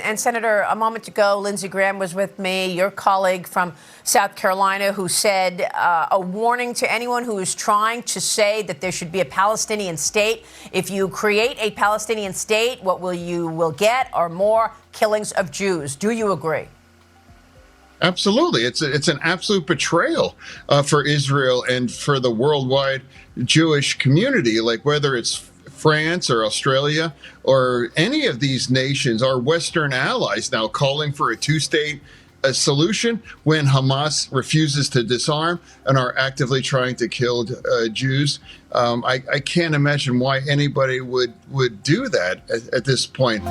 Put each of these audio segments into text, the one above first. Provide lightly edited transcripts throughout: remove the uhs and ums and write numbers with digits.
And Senator, a moment ago, Lindsey Graham was with me, your colleague from South Carolina, who said a warning to anyone who is trying to say that there should be a Palestinian state. If you create a Palestinian state, what you will get are more killings of Jews. Do you agree? Absolutely. It's an absolute betrayal for Israel and for the worldwide Jewish community, like whether it's France or Australia or any of these nations, our Western allies now calling for a two-state solution when Hamas refuses to disarm and are actively trying to kill Jews. I can't imagine why anybody would do that at this point.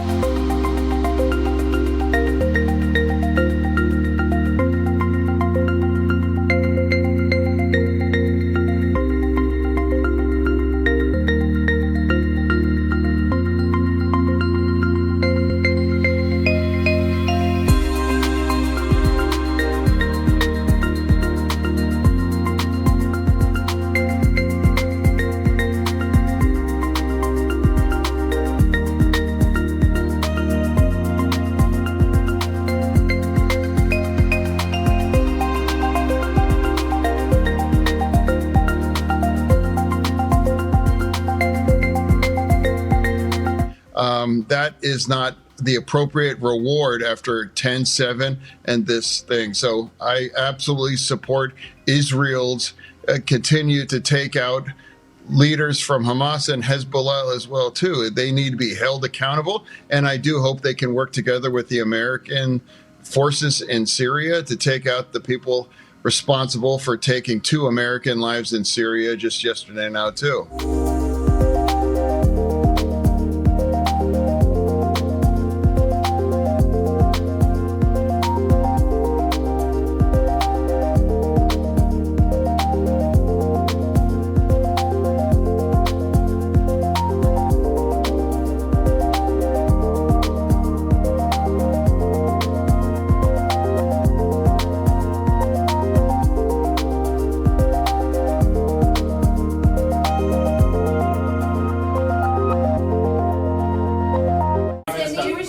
That is not the appropriate reward after 10/7 and this thing. So I absolutely support Israel's continue to take out leaders from Hamas and Hezbollah as well, too. They need to be held accountable. And I do hope they can work together with the American forces in Syria to take out the people responsible for taking 2 American lives in Syria just yesterday now, too.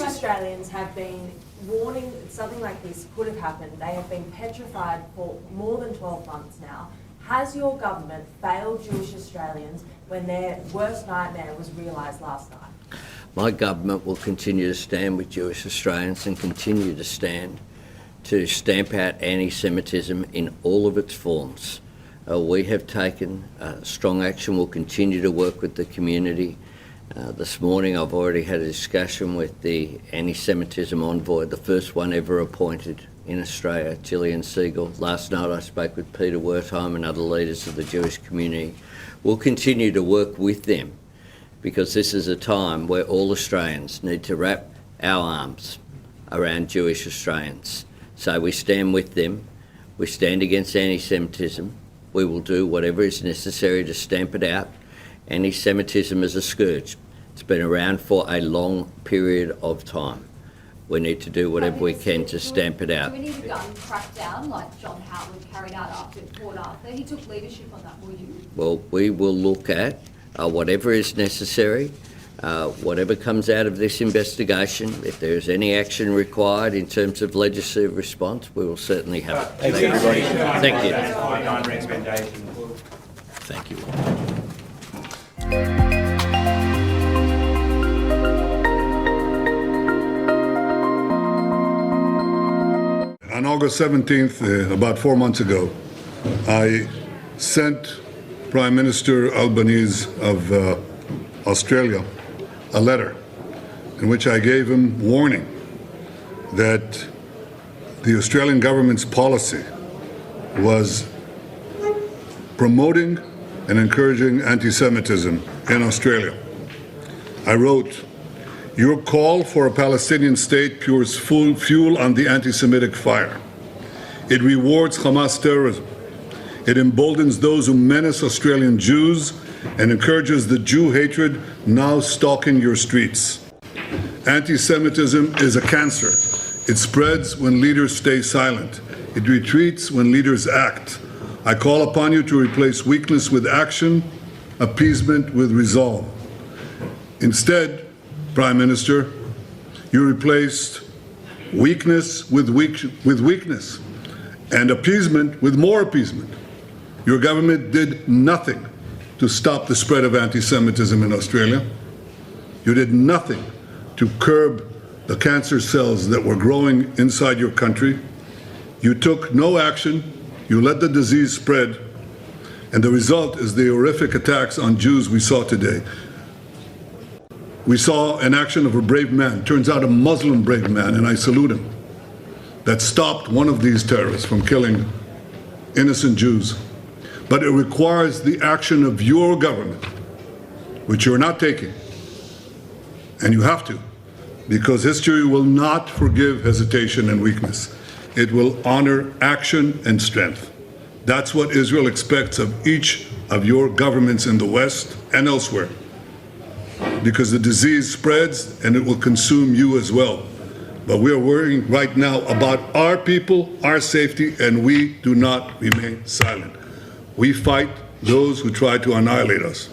Australians have been warning that something like this could have happened. They have been petrified for more than 12 months now. Has your government failed Jewish Australians when their worst nightmare was realised last night? My government will continue to stand with Jewish Australians and continue to stand to stamp out anti-Semitism in all of its forms. We have taken strong action. We'll continue to work with the community. This morning I've already had a discussion with the anti-Semitism envoy, the first one ever appointed in Australia, Gillian Siegel. Last night I spoke with Peter Wertheim and other leaders of the Jewish community. We'll continue to work with them because this is a time where all Australians need to wrap our arms around Jewish Australians. So we stand with them, we stand against anti-Semitism, we will do whatever is necessary to stamp it out. Anti-Semitism is a scourge. It's been around for a long period of time. We need to do whatever we can to stamp it out. Do we need a gun crackdown like John Howard carried out after Port Arthur? He took leadership on that, will you? Well, we will look at whatever is necessary, whatever comes out of this investigation. If there is any action required in terms of legislative response, we will certainly have it. Thanks, everybody. Thank you. Thank you. On August 17th, about 4 months ago, I sent Prime Minister Albanese of Australia a letter in which I gave him warning that the Australian government's policy was promoting and encouraging anti-Semitism in Australia. I wrote, "Your call for a Palestinian state pours fuel on the anti-Semitic fire. It rewards Hamas terrorism. It emboldens those who menace Australian Jews and encourages the Jew hatred now stalking your streets. Anti-Semitism is a cancer. It spreads when leaders stay silent. It retreats when leaders act. I call upon you to replace weakness with action, appeasement with resolve. Instead, Prime Minister, you replaced weakness with weakness, and appeasement with more appeasement. Your government did nothing to stop the spread of anti-Semitism in Australia. You did nothing to curb the cancer cells that were growing inside your country. You took no action. You let the disease spread. And the result is the horrific attacks on Jews we saw today. We saw an action of a brave man, turns out a Muslim brave man, and I salute him, that stopped one of these terrorists from killing innocent Jews. But it requires the action of your government, which you're not taking. And you have to, because history will not forgive hesitation and weakness. It will honor action and strength. That's what Israel expects of each of your governments in the West and elsewhere, because the disease spreads and it will consume you as well. But we are worrying right now about our people, our safety, and we do not remain silent. We fight those who try to annihilate us.